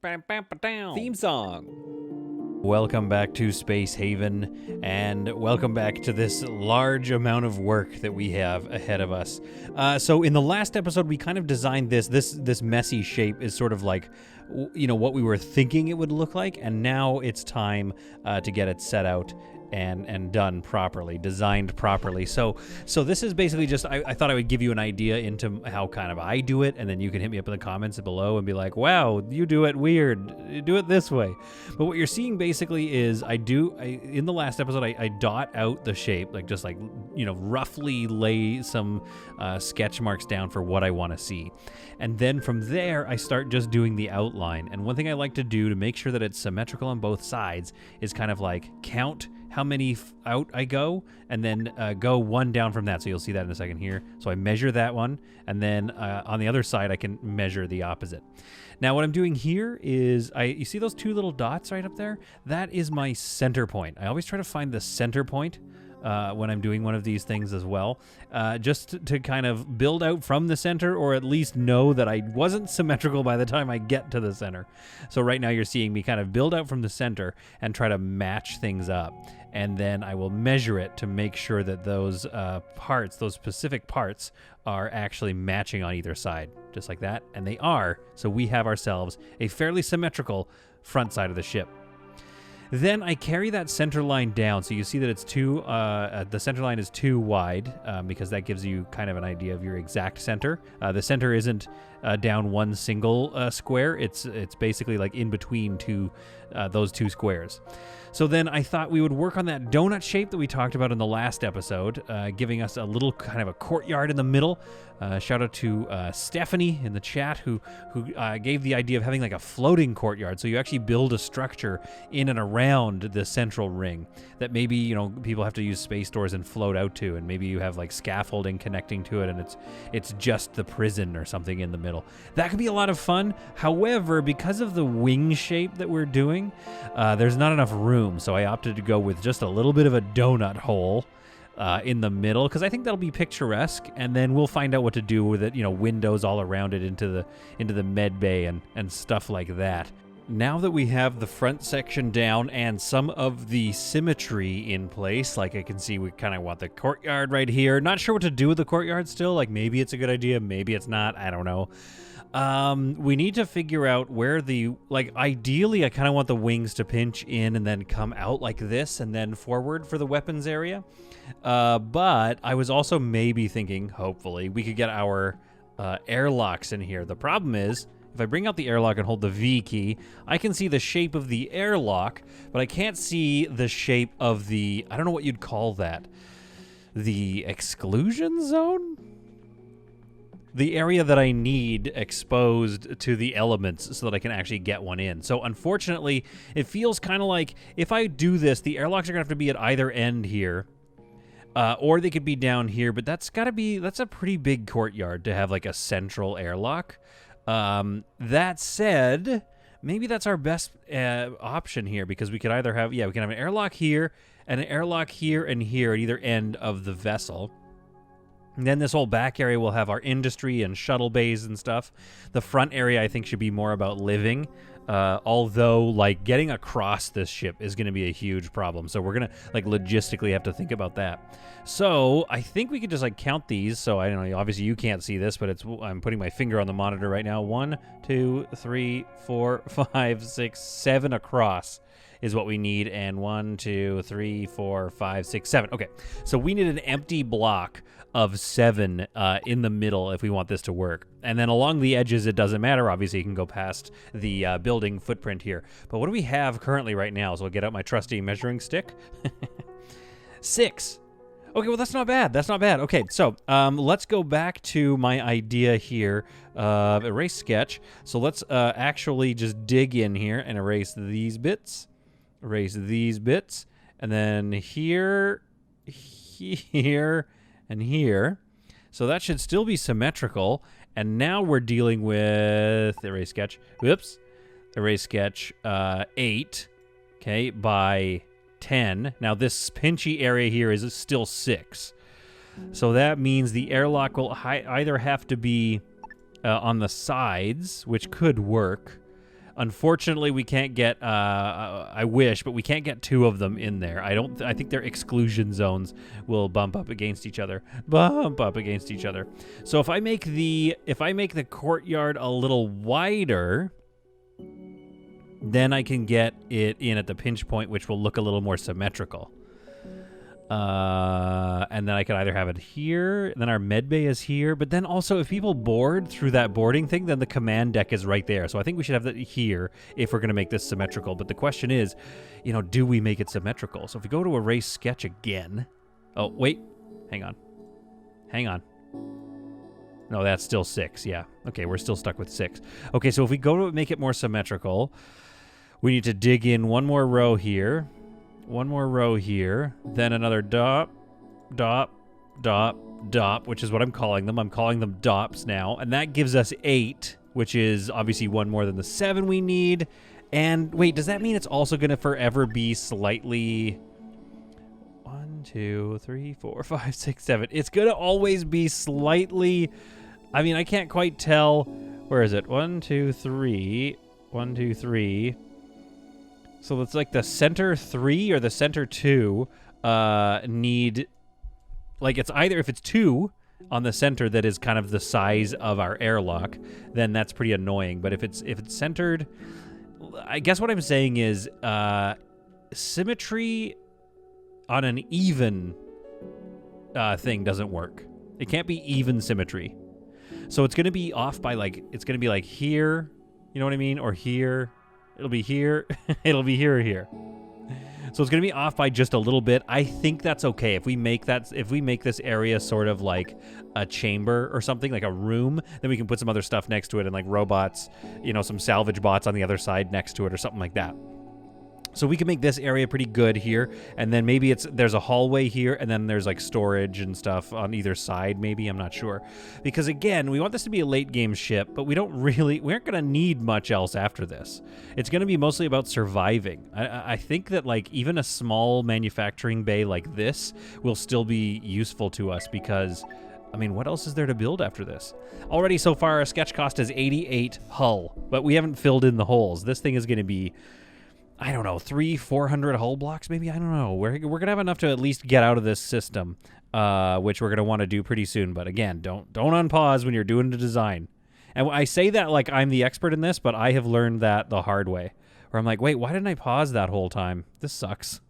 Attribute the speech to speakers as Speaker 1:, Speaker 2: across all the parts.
Speaker 1: Theme song. Welcome back to Space Haven, and welcome back to this large amount of work that we have ahead of us. So in the last episode, we kind of designed this messy shape is sort of like, you know, what we were thinking it would look like, and now it's time to get it set out and done properly, designed properly. So this is basically just, I thought I would give you an idea into how kind of I do it, and then you can hit me up in the comments below and be like, wow, you do it weird, you do it this way. But what you're seeing basically is in the last episode, I dot out the shape, like just like, you know, roughly lay some sketch marks down for what I want to see. And then from there, I start just doing the outline. And one thing I like to do to make sure that it's symmetrical on both sides is kind of like count how many out I go, and then go one down from that. So you'll see that in a second here. So I measure that one, and then on the other side, I can measure the opposite. Now what I'm doing here is, you see those two little dots right up there? That is my center point. I always try to find the center point when I'm doing one of these things as well, just to kind of build out from the center, or at least know that I wasn't symmetrical by the time I get to the center. So right now you're seeing me kind of build out from the center and try to match things up. And then I will measure it to make sure that those parts, those specific parts, are actually matching on either side, just like that. And they are, so we have ourselves a fairly symmetrical front side of the ship. Then I carry that center line down, so you see that it's the center line is too wide, because that gives you kind of an idea of your exact center. The center isn't down one single square, it's basically like in between those two squares. So then I thought we would work on that donut shape that we talked about in the last episode, giving us a little kind of a courtyard in the middle. Shout out to Stephanie in the chat who gave the idea of having like a floating courtyard. So you actually build a structure in and around the central ring that maybe, you know, people have to use space doors and float out to, and maybe you have like scaffolding connecting to it, and it's just the prison or something in the middle. That could be a lot of fun. However, because of the wing shape that we're doing, there's not enough room. So I opted to go with just a little bit of a donut hole in the middle, because I think that'll be picturesque, and then we'll find out what to do with it, you know, windows all around it into the med bay and stuff like that. Now that we have the front section down and some of the symmetry in place, like I can see we kind of want the courtyard right here. Not sure what to do with the courtyard still. Like maybe it's a good idea, maybe it's not. I don't know. We need to figure out where ideally I kind of want the wings to pinch in and then come out like this and then forward for the weapons area. But I was also maybe thinking, hopefully, we could get our airlocks in here. The problem is, if I bring out the airlock and hold the V key, I can see the shape of the airlock, but I can't see the shape of the, I don't know what you'd call that, the exclusion zone? The area that I need exposed to the elements so that I can actually get one in. So unfortunately, it feels kind of like if I do this, the airlocks are going to have to be at either end here, or they could be down here, but that's a pretty big courtyard to have like a central airlock. That said, maybe that's our best option here, because we could either have, we can have an airlock here and an airlock here and here at either end of the vessel. And then this whole back area will have our industry and shuttle bays and stuff. The front area I think should be more about living, although like getting across this ship is going to be a huge problem. So we're going to like logistically have to think about that. So I think we could just like count these. So I don't know, obviously you can't see this, but I'm putting my finger on the monitor right now. 1, 2, 3, 4, 5, 6, 7 across is what we need. And 1, 2, 3, 4, 5, 6, 7. Okay, so we need an empty block of 7 in the middle if we want this to work. And then along the edges, it doesn't matter. Obviously, you can go past the building footprint here. But what do we have currently right now? So I'll get out my trusty measuring stick. 6. Okay, well, that's not bad. That's not bad. Okay, so let's go back to my idea here of erase sketch. So let's actually just dig in here and erase these bits. Erase these bits. And then here, here, and here. So that should still be symmetrical. And now we're dealing with erase sketch. Whoops. Erase sketch 8. Okay, by 10. Now this pinchy area here is still 6. So that means the airlock will either have to be on the sides, which could work. Unfortunately, we can't get, I wish, but we can't get 2 of them in there. I think their exclusion zones will bump up against each other. So if I make the courtyard a little wider, then I can get it in at the pinch point, which will look a little more symmetrical. And then I could either have it here, and then our med bay is here, but then also if people board through that boarding thing, then the command deck is right there. So I think we should have that here if we're going to make this symmetrical. But the question is, do we make it symmetrical? So if we go to erase sketch again. Oh, wait. Hang on. No, that's still 6. Yeah. Okay, we're still stuck with 6. Okay, so if we go to make it more symmetrical, we need to dig in one more row here. One more row here, then another dop, which is what I'm calling them. I'm calling them dops now, and that gives us 8, which is obviously one more than the 7 we need. And wait, does that mean it's also going to forever be slightly... 1, 2, 3, 4, 5, 6, 7. It's going to always be slightly... I mean, I can't quite tell... Where is it? 1, 2, 3... 1, 2, 3... So it's like the center 3 or the center 2 need... Like, it's either... If it's 2 on the center that is kind of the size of our airlock, then that's pretty annoying. But if it's centered... I guess what I'm saying is symmetry on an even thing doesn't work. It can't be even symmetry. So it's going to be off by, like... It's going to be, like, here. You know what I mean? Or here... It'll be here. It'll be here or here. So it's going to be off by just a little bit. I think that's okay. If we make this area sort of like a chamber or something, like a room, then we can put some other stuff next to it and like robots, some salvage bots on the other side next to it or something like that. So we can make this area pretty good here, and then maybe there's a hallway here, and then there's like storage and stuff on either side, maybe, I'm not sure. Because again, we want this to be a late game ship, but we aren't going to need much else after this. It's going to be mostly about surviving. I think that like even a small manufacturing bay like this will still be useful to us because, I mean, what else is there to build after this? Already so far, our sketch cost is 88 hull, but we haven't filled in the holes. This thing is going to be... I don't know, 300-400 hull blocks maybe? I don't know. We're going to have enough to at least get out of this system, which we're going to want to do pretty soon. But again, don't unpause when you're doing the design. And I say that like I'm the expert in this, but I have learned that the hard way. Where I'm like, wait, why didn't I pause that whole time? This sucks.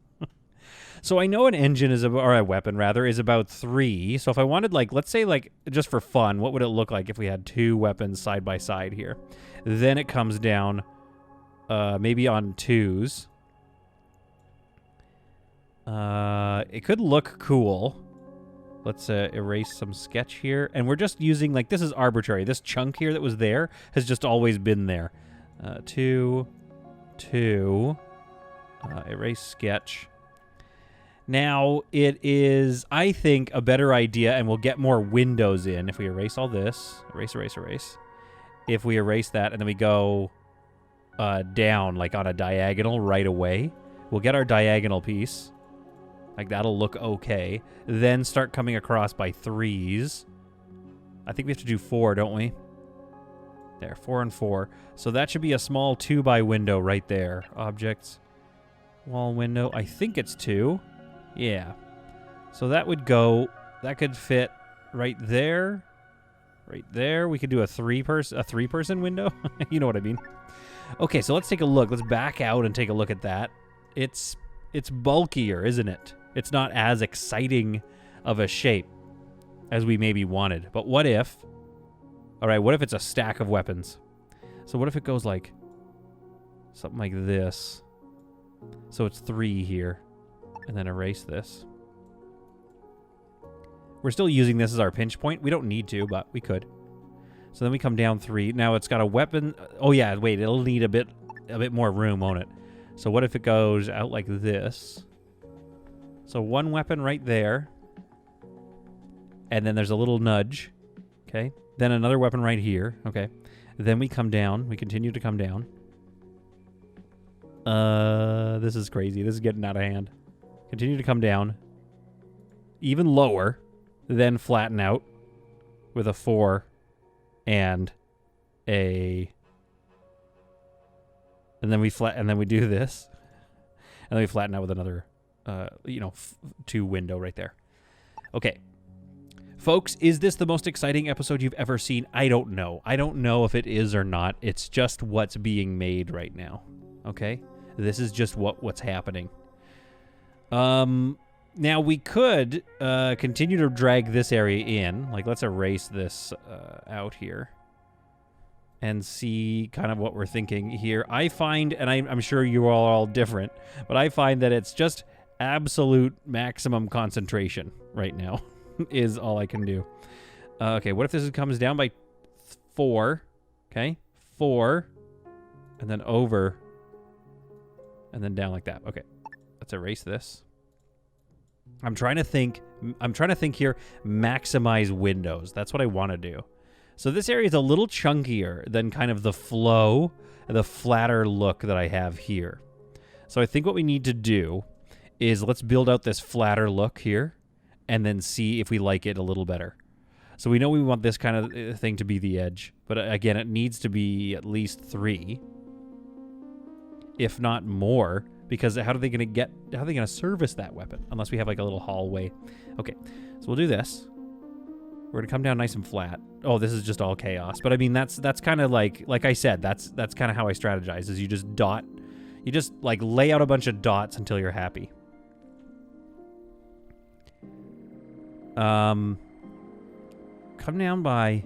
Speaker 1: So I know an engine or a weapon rather, is about 3. So if I wanted like, let's say like, just for fun, what would it look like if we had 2 weapons side by side here? Then it comes down... maybe on 2s. It could look cool. Let's erase some sketch here. And we're just using, like, this is arbitrary. This chunk here that was there has just always been there. 2, 2. Erase sketch. Now, it is, I think, a better idea, and we'll get more windows in if we erase all this. Erase. If we erase that, and then we go... down, like on a diagonal right away. We'll get our diagonal piece. Like, that'll look okay. Then start coming across by 3s. I think we have to do 4, don't we? There, 4 and 4. So that should be a small 2x window right there. Objects. Wall window. I think it's 2. Yeah. So that would go... That could fit right there. Right there. We could do a 3-person window. You know what I mean. Okay, so let's take a look. Let's back out and take a look at that. It's bulkier, isn't it? It's not as exciting of a shape as we maybe wanted. But what if... All right, what if it's a stack of weapons? So what if it goes like... something like this. So it's 3 here. And then erase this. We're still using this as our pinch point. We don't need to, but we could. So then we come down 3. Now it's got a weapon. Oh yeah, wait, it'll need a bit more room, won't it? So what if it goes out like this? So 1 weapon right there. And then there's a little nudge. Okay. Then another weapon right here. Okay. Then we come down. We continue to come down. This is crazy. This is getting out of hand. Continue to come down. Even lower. Then flatten out with a 4. And a And then we do this. And then we flatten out with another, 2 window right there. Okay. Folks, is this the most exciting episode you've ever seen? I don't know. I don't know if it is or not. It's just what's being made right now. Okay? This is just what's happening. Now we could continue to drag this area in. Like, let's erase this out here and see kind of what we're thinking here. I find, and I'm sure you are all different, but I find that it's just absolute maximum concentration right now is all I can do. Okay, what if this comes down by 4? Okay, 4, and then over, and then down like that. Okay, let's erase this. I'm trying to think here, maximize windows. That's what I want to do. So this area is a little chunkier than kind of the flow, the flatter look that I have here. So I think what we need to do is let's build out this flatter look here and then see if we like it a little better. So we know we want this kind of thing to be the edge, but again, it needs to be at least 3, if not more, because how are they going to service that weapon unless we have like a little hallway? Okay, so we'll do this. We're going to come down nice and flat. Oh, this is just all chaos. But I mean, that's kind of like I said, that's kind of how I strategize, is you just like lay out a bunch of dots until you're happy. Let's come down by,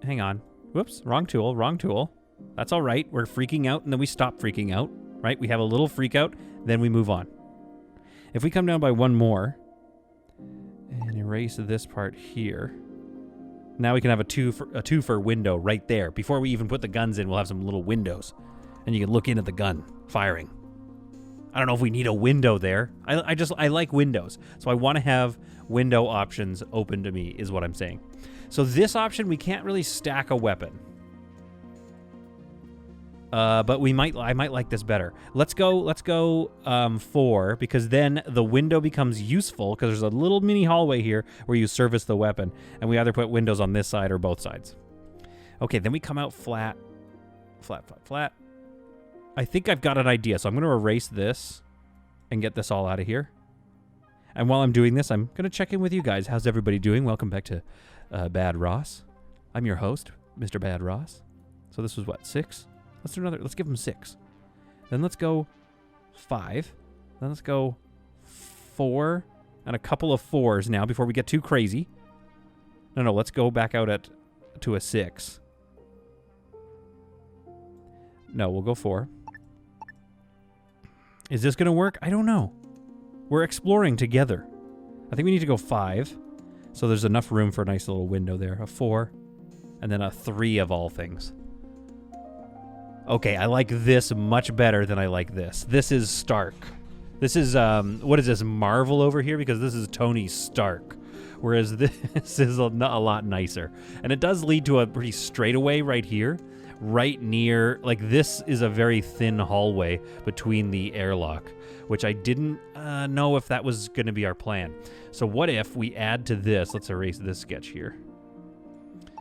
Speaker 1: hang on. Whoops, wrong tool. That's all right. We're freaking out and then we stop freaking out, right? We have a little freak out, then we move on. If we come down by 1 more, and erase this part here. Now we can have a two for window right there. Before we even put the guns in, we'll have some little windows. And you can look in at the gun, firing. I don't know if we need a window there. I like windows. So I want to have window options open to me, is what I'm saying. So this option, we can't really stack a weapon. But I might like this better. Let's go 4, because then the window becomes useful, because there's a little mini hallway here where you service the weapon, and we either put windows on this side or both sides. Okay, then we come out flat. I think I've got an idea, so I'm going to erase this and get this all out of here. And while I'm doing this, I'm going to check in with you guys. How's everybody doing? Welcome back to Bad Ross. I'm your host, Mr. Bad Ross. So this was what, 6? Let's do another. Let's give them 6. Then let's go 5. Then let's go 4 and a couple of 4s now before we get too crazy. No, let's go back out to a 6. No, we'll go 4. Is this going to work? I don't know. We're exploring together. I think we need to go 5. So there's enough room for a nice little window there. A 4 and then a 3 of all things. Okay, I like this much better than I like this. This is Stark. This is, what is this, Marvel over here? Because this is Tony Stark. Whereas this is a lot nicer. And it does lead to a pretty straightaway right here. Right near, like this is a very thin hallway between the airlock, which I didn't know if that was going to be our plan. So what if we add to this, let's erase this sketch here.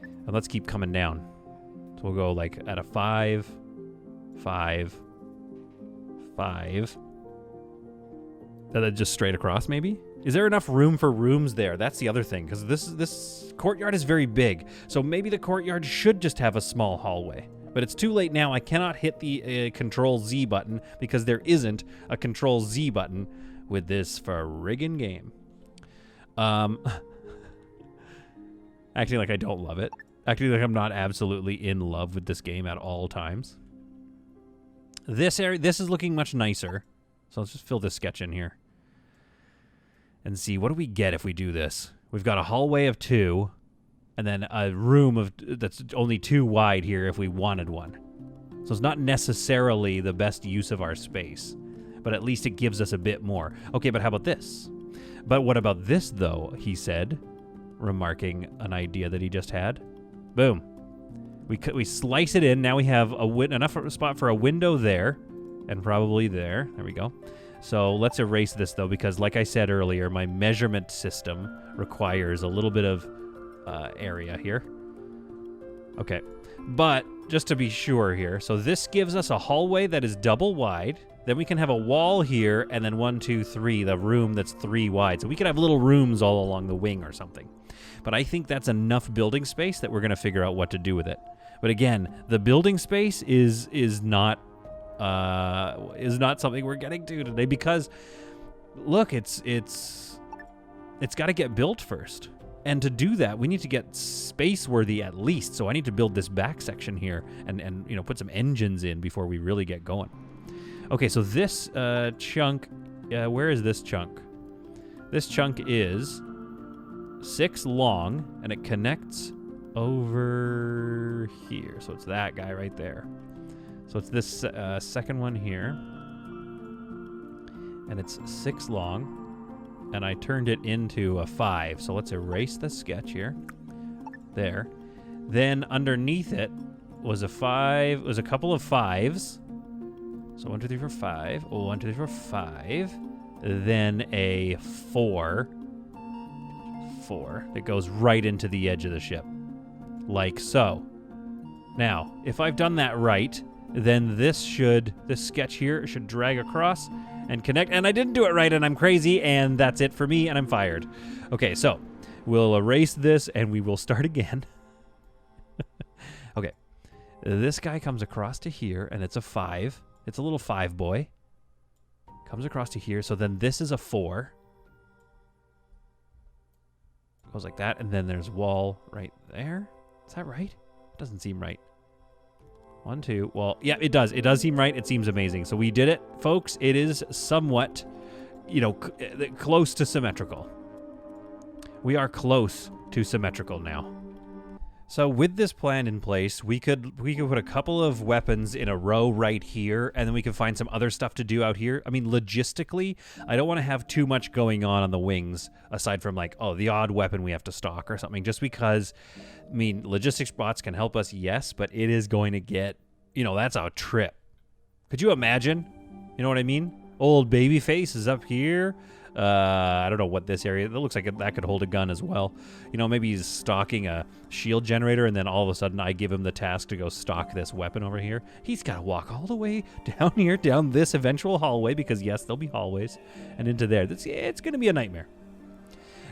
Speaker 1: And let's keep coming down. So we'll go like at a 5, 5, 5. And then just straight across maybe? Is there enough room for rooms there? That's the other thing, because this courtyard is very big. So maybe the courtyard should just have a small hallway. But it's too late now. I cannot hit the Control Z button because there isn't a Control Z button with this friggin' game. Acting like I don't love it. Acting like I'm not absolutely in love with this game at all times. This area, this is looking much nicer. So let's just fill this sketch in here. And see, what do we get if we do this? We've got a hallway of 2, and then a room that's only 2 wide here if we wanted one. So it's not necessarily the best use of our space, but at least it gives us a bit more. Okay, but how about this? But what about this, though, he said, remarking an idea that he just had. Boom. We slice it in. Now we have enough spot for a window there, and probably there. There we go. So let's erase this, though, because like I said earlier, my measurement system requires a little bit of area here. Okay. But just to be sure here. So this gives us a hallway that is double wide. Then we can have a wall here, and then 1, 2, 3, the room that's 3 wide. So we could have little rooms all along the wing or something. But I think that's enough building space that we're going to figure out what to do with it. But again, the building space is not something we're getting to today because, look, it's got to get built first. And to do that, we need to get space-worthy at least. So I need to build this back section here and put some engines in before we really get going. Okay, so this chunk, where is this chunk? This chunk is 6 long, and it connects over here. So it's that guy right there. So it's this second one here, and it's 6 long. And I turned it into a 5. So let's erase the sketch here. There. Then underneath it was a 5. It was a couple of 5s. So 1, 2, 3, 4, 5. Oh, 1, 2, 3, 4, 5. Then a 4. 4 that goes right into the edge of the ship. Like so. Now, if I've done that right, then this sketch here should drag across and connect. And I didn't do it right, and I'm crazy, and that's it for me, and I'm fired. Okay, so we'll erase this, and we will start again. Okay. This guy comes across to here, and it's a 5. It's a little 5 boy. Comes across to here, so then this is a 4. Goes like that, and then there's wall right there. Is that right? It doesn't seem right. 1, 2. Well, yeah, it does. It does seem right. It seems amazing. So we did it, folks. It is somewhat, close to symmetrical. We are close to symmetrical now. So with this plan in place, we could put a couple of weapons in a row right here, and then we could find some other stuff to do out here. I mean, logistically, I don't want to have too much going on the wings, aside from like, oh, the odd weapon we have to stock or something, just because, I mean, logistics bots can help us, yes, but it is going to get, that's a trip. Could you imagine? You know what I mean? Old Babyface is up here. I don't know what this area, that looks like that could hold a gun as well. Maybe he's stocking a shield generator, and then all of a sudden I give him the task to go stock this weapon over here. He's got to walk all the way down here, down this eventual hallway, because yes, there'll be hallways, and into there. It's going to be a nightmare.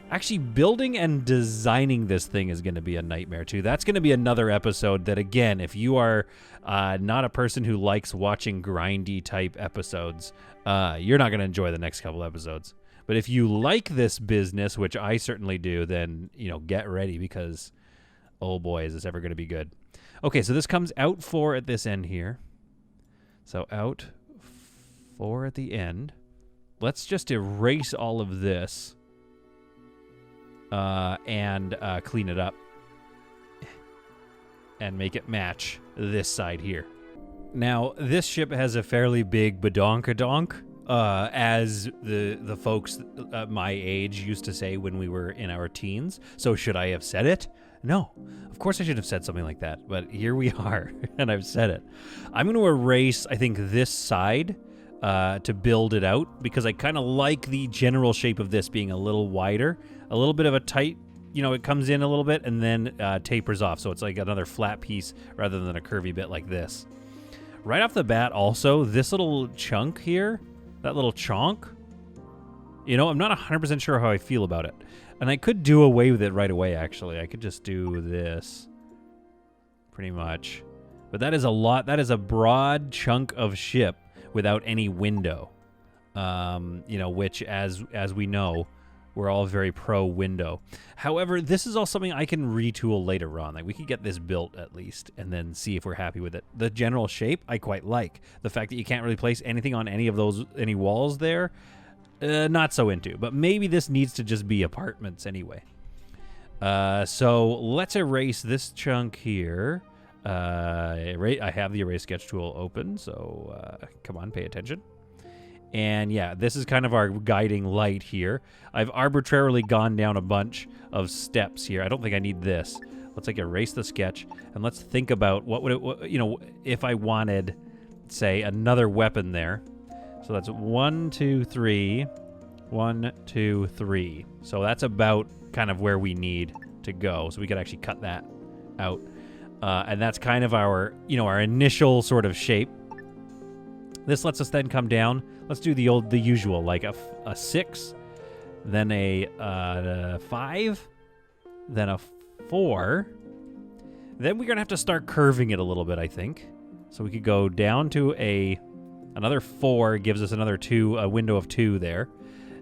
Speaker 1: Actually, building and designing this thing is going to be a nightmare too. That's going to be another episode that, again, if you are not a person who likes watching grindy type episodes, you're not going to enjoy the next couple episodes. But if you like this business, which I certainly do, then, get ready because, oh boy, is this ever going to be good. Okay, so this comes out 4 at this end here. So out 4 at the end. Let's just erase all of this and clean it up and make it match this side here. Now, this ship has a fairly big badonkadonk. As the folks my age used to say when we were in our teens. So should I have said it? No. Of course I should have said something like that, but here we are, and I've said it. I'm going to erase, I think, this side to build it out, because I kind of like the general shape of this being a little wider, a little bit of a tight, it comes in a little bit and then tapers off, so it's like another flat piece rather than a curvy bit like this. Right off the bat, also, this little chunk here, that little chonk, I'm not 100% sure how I feel about it. And I could do away with it right away, actually. I could just do this, pretty much. But that is a lot. That is a broad chunk of ship without any window. Which, as we know, we're all very pro window. However, this is all something I can retool later on. Like, we could get this built at least and then see if we're happy with it. The general shape I quite like. The fact that you can't really place anything on any walls there, not so into. But maybe this needs to just be apartments anyway. So let's erase this chunk here. I have the erase sketch tool open, so come on, pay attention. And yeah, this is kind of our guiding light here. I've arbitrarily gone down a bunch of steps here. I don't think I need this. Let's erase the sketch, and let's think about what if I wanted, say, another weapon there. So that's 1, 2, 3, 1, 2, 3. So that's about kind of where we need to go. So we could actually cut that out. And that's kind of our, our initial sort of shape. This lets us then come down. Let's do the usual, like a 6, then a 5, then a 4. Then we're going to have to start curving it a little bit, I think. So we could go down to another 4, gives us another 2, a window of 2 there.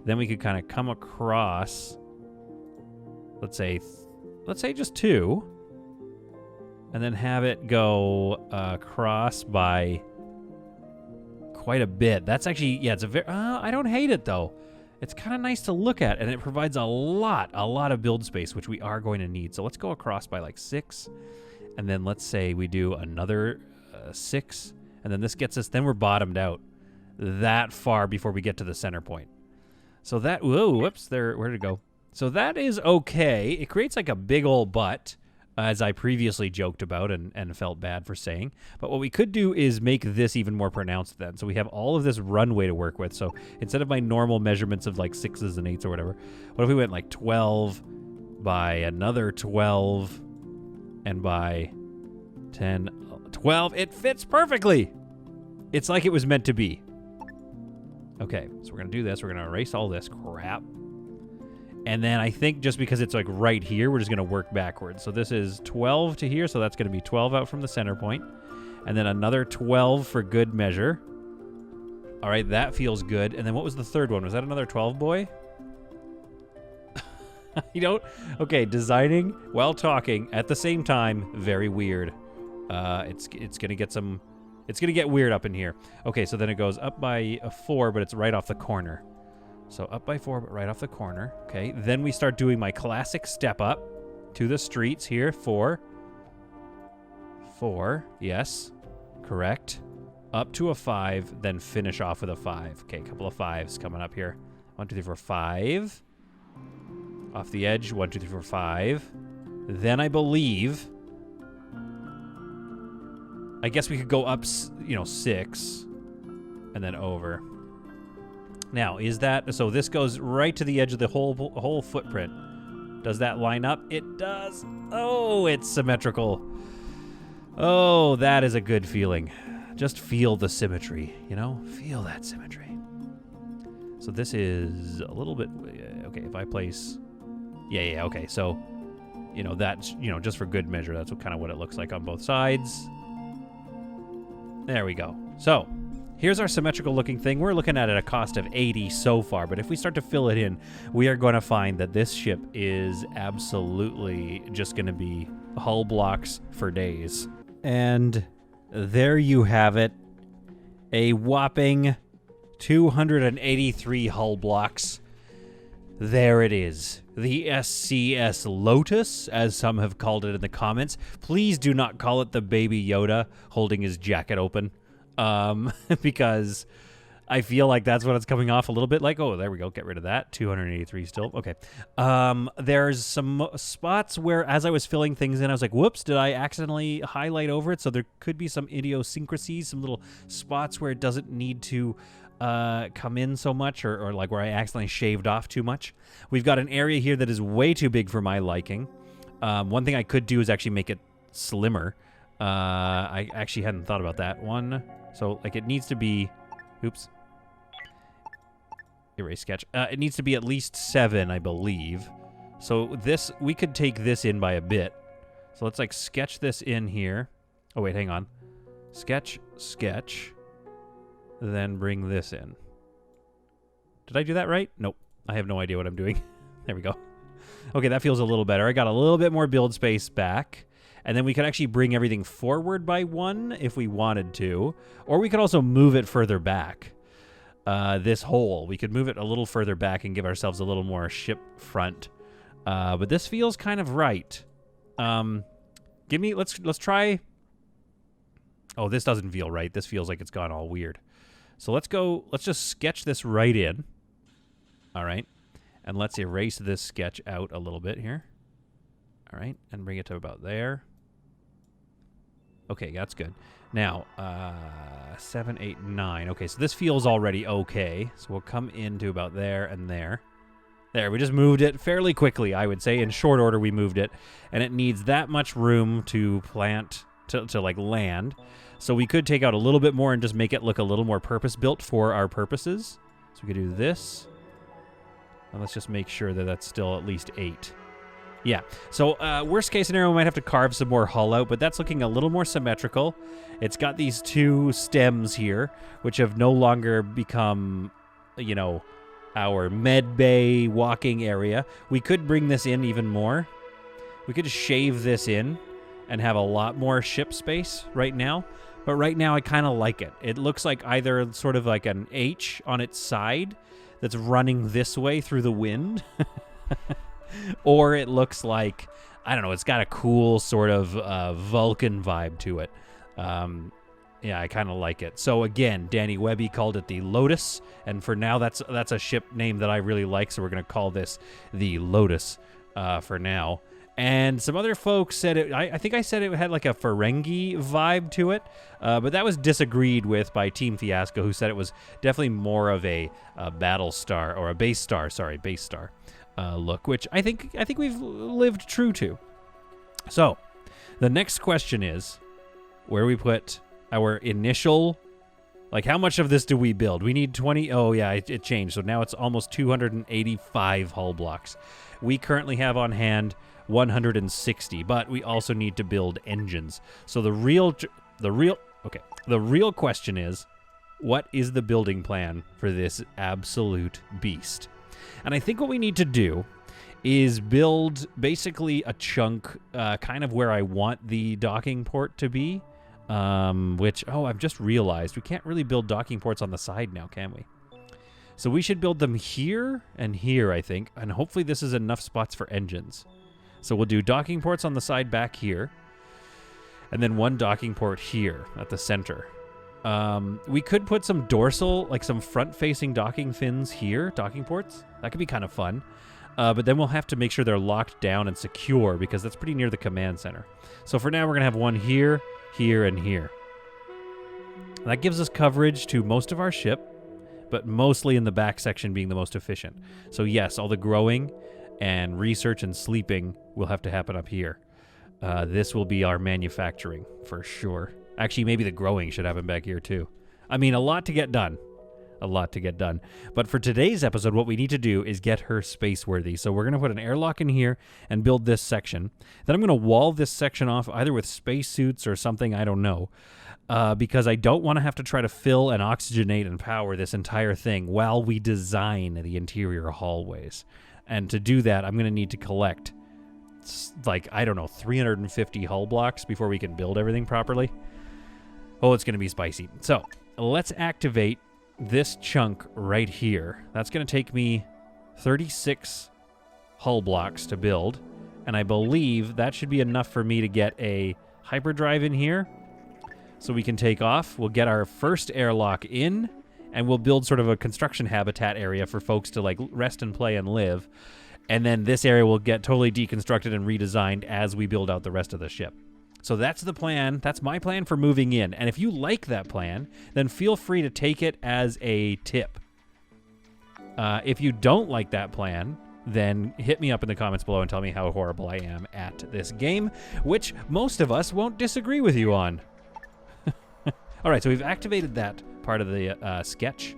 Speaker 1: Then we could kind of come across, let's say just 2, and then have it go across by quite a bit. That's actually, yeah, it's a very, I don't hate it though. It's kind of nice to look at, and it provides a lot of build space, which we are going to need. So let's go across by like 6, and then let's say we do another 6, and then this gets us, then we're bottomed out that far before we get to the center point. So that, whoa, whoops, there, where did it go? So that is okay. It creates like a big old butt, as I previously joked about and felt bad for saying. But what we could do is make this even more pronounced then. So we have all of this runway to work with. So instead of my normal measurements of like 6s and 8s or whatever, what if we went like 12 by another 12 and by 10, 12? It fits perfectly. It's like it was meant to be. Okay, so we're going to do this. We're going to erase all this crap. And then I think just because it's like right here, we're just going to work backwards. So this is 12 to here, so that's going to be 12 out from the center point. And then another 12 for good measure. All right, that feels good. And then what was the third one? Was that another 12, boy? Okay, designing while talking at the same time, very weird. It's going to get some... It's going to get weird up in here. Okay, so then it goes up by a 4, but it's right off the corner. So up by 4, but right off the corner. Okay, then we start doing my classic step up to the streets here. 4. 4, yes, correct. Up to a 5, then finish off with a 5. Okay, a couple of 5s coming up here. 1, 2, 3, 4, 5. Off the edge, 1, 2, 3, 4, 5. Then I believe... I guess we could go up, 6, and then over. Now, is that... So this goes right to the edge of the whole footprint. Does that line up? It does. Oh, it's symmetrical. Oh, that is a good feeling. Just feel the symmetry, Feel that symmetry. So this is a little bit... Okay, if I place... Yeah, okay. So, that's, just for good measure, that's kind of what it looks like on both sides. There we go. So, here's our symmetrical looking thing. We're looking at a cost of 80 so far, but if we start to fill it in, we are going to find that this ship is absolutely just going to be hull blocks for days. And there you have it. A whopping 283 hull blocks. There it is. The SCS Lotus, as some have called it in the comments. Please do not call it the Baby Yoda holding his jacket open. Because I feel like that's what it's coming off a little bit like. Oh, there we go. Get rid of that. 283 still. Okay. There's some spots where, as I was filling things in, I was like, whoops, did I accidentally highlight over it? So there could be some idiosyncrasies, some little spots where it doesn't need to come in so much, or like where I accidentally shaved off too much. We've got an area here that is way too big for my liking. One thing I could do is actually make it slimmer. I actually hadn't thought about that one. So like it needs to be, oops, erase sketch. It needs to be at least 7, I believe. So this, we could take this in by a bit. So let's like sketch this in here. Oh wait, hang on. Sketch. Then bring this in. Did I do that right? Nope. I have no idea what I'm doing. There we go. Okay, that feels a little better. I got a little bit more build space back. And then we could actually bring everything forward by 1 if we wanted to. Or we could also move it further back. This hole. We could move it a little further back and give ourselves a little more ship front. But this feels kind of right. Let's try... Oh, this doesn't feel right. This feels like it's gone all weird. So let's just sketch this right in. All right. And let's erase this sketch out a little bit here. All right. And bring it to about there. Okay, that's good. Now, 7, 8, 9. Okay, so this feels already okay. So we'll come into about there and there. There, we just moved it fairly quickly, I would say. In short order, we moved it. And it needs that much room to plant, to like land. So we could take out a little bit more and just make it look a little more purpose-built for our purposes. So we could do this. And let's just make sure that that's still at least 8. Yeah. So worst case scenario, we might have to carve some more hull out, but that's looking a little more symmetrical. It's got these 2 stems here, which have no longer become, you know, our med bay walking area. We could bring this in even more. We could shave this in and have a lot more ship space right now. But right now, I kind of like it. It looks like either sort of like an H on its side that's running this way through the wind. Or it looks like, I don't know, it's got a cool sort of Vulcan vibe to it. Yeah, I kind of like it. So again, Danny Webby called it the Lotus, and for now that's a ship name that I really like, so we're going to call this the Lotus for now. And some other folks said it, I think I said it had like a Ferengi vibe to it, but that was disagreed with by Team Fiasco, who said it was definitely more of a battle star, or a base star look, which I think we've lived true to. So the next question is where we put our initial, like, how much of this do we build? We need 20. Oh, yeah, it changed. So now it's almost 285 hull blocks. We currently have on hand 160, but we also need to build engines. So the real question is, what is the building plan for this absolute beast? And I think what we need to do is build basically a chunk kind of where I want the docking port to be. Which, I've just realized we can't really build docking ports on the side now, can we? So we should build them here and here, I think, and hopefully this is enough spots for engines. So we'll do docking ports on the side back here, and then one docking port here at the center. We could put some dorsal, like some front-facing docking fins here, docking ports. That could be kind of fun. But then we'll have to make sure they're locked down and secure, because that's pretty near the command center. So for now, we're going to have one here, here, and here. That gives us coverage to most of our ship, but mostly in the back section being the most efficient. So yes, all the growing and research and sleeping will have to happen up here. This will be our manufacturing for sure. Actually, maybe the growing should happen back here too. I mean, a lot to get done. A lot to get done. But for today's episode, what we need to do is get her space-worthy. So we're going to put an airlock in here and build this section. Then I'm going to wall this section off either with spacesuits or something, I don't know, because I don't want to have to try to fill and oxygenate and power this entire thing while we design the interior hallways. And to do that, I'm going to need to collect, like, I don't know, 350 hull blocks before we can build everything properly. Oh, it's going to be spicy. So let's activate this chunk right here. That's going to take me 36 hull blocks to build, and I believe that should be enough for me to get a hyperdrive in here so we can take off. We'll get our first airlock in, and we'll build sort of a construction habitat area for folks to like rest and play and live, and then this area will get totally deconstructed and redesigned as we build out the rest of the ship. So that's the plan. That's my plan for moving in. And if you like that plan, then feel free to take it as a tip. If you don't like that plan, then hit me up in the comments below and tell me how horrible I am at this game, which most of us won't disagree with you on. All right, so we've activated that part of the sketch.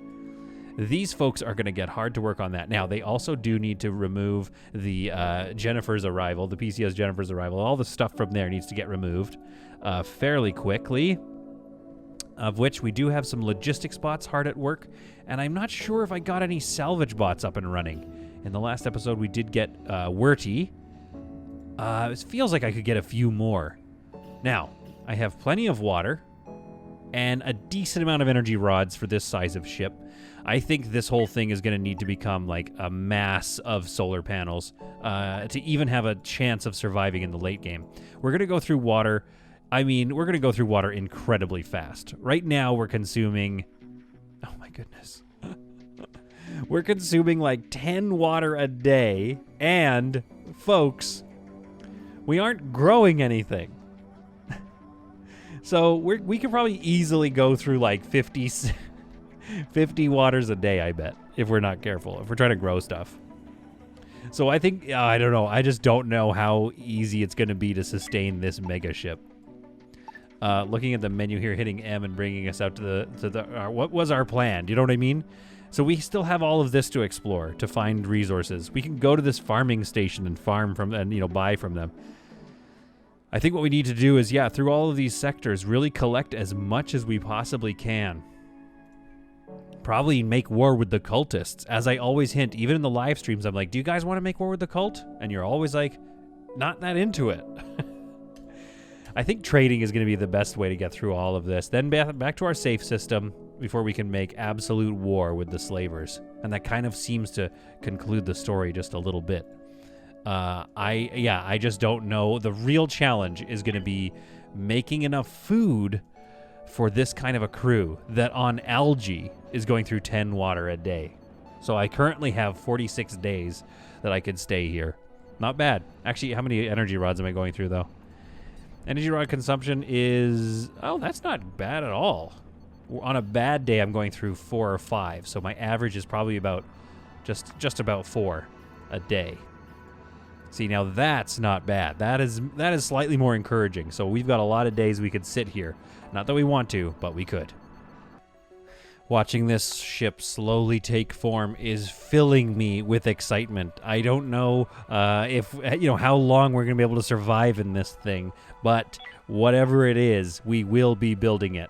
Speaker 1: These folks are going to get hard to work on that. Now, they also do need to remove the Jennifer's Arrival, the PCS Jennifer's Arrival. All the stuff from there needs to get removed fairly quickly, of which we do have some logistics bots hard at work, and I'm not sure if I got any salvage bots up and running. In the last episode, we did get Werty. It feels like I could get a few more. Now, I have plenty of water and a decent amount of energy rods for this size of ship. I think this whole thing is going to need to become like a mass of solar panels to even have a chance of surviving in the late game. We're going to go through water. I mean, we're going to go through water incredibly fast. Right now, we're consuming... Oh, my goodness. We're consuming like 10 water a day. And, folks, we aren't growing anything. So we could probably easily go through like 50 waters a day, I bet, if we're not careful, if we're trying to grow stuff. So I think, I don't know. I just don't know how easy it's going to be to sustain this mega ship. Looking at the menu here, hitting M and bringing us out to what was our plan? Do you know what I mean? So we still have all of this to explore, to find resources. We can go to this farming station and farm from, and, you know, buy from them. I think what we need to do is, yeah, through all of these sectors, really collect as much as we possibly can. Probably make war with the cultists. As I always hint, even in the live streams, I'm like, do you guys want to make war with the cult? And you're always like, not that into it. I think trading is going to be the best way to get through all of this. Then back to our safe system before we can make absolute war with the slavers. And that kind of seems to conclude the story just a little bit. I just don't know. The real challenge is going to be making enough food for this kind of a crew that on algae is going through 10 water a day. So I currently have 46 days that I could stay here. Not bad. Actually, how many energy rods am I going through, though? Energy rod consumption is... Oh, that's not bad at all. On a bad day, I'm going through 4 or 5. So my average is probably about just about 4 a day. See, now that's not bad. That is slightly more encouraging. So we've got a lot of days we could sit here. Not that we want to, but we could. Watching this ship slowly take form is filling me with excitement. I don't know if, you know, how long we're going to be able to survive in this thing, but whatever it is, we will be building it.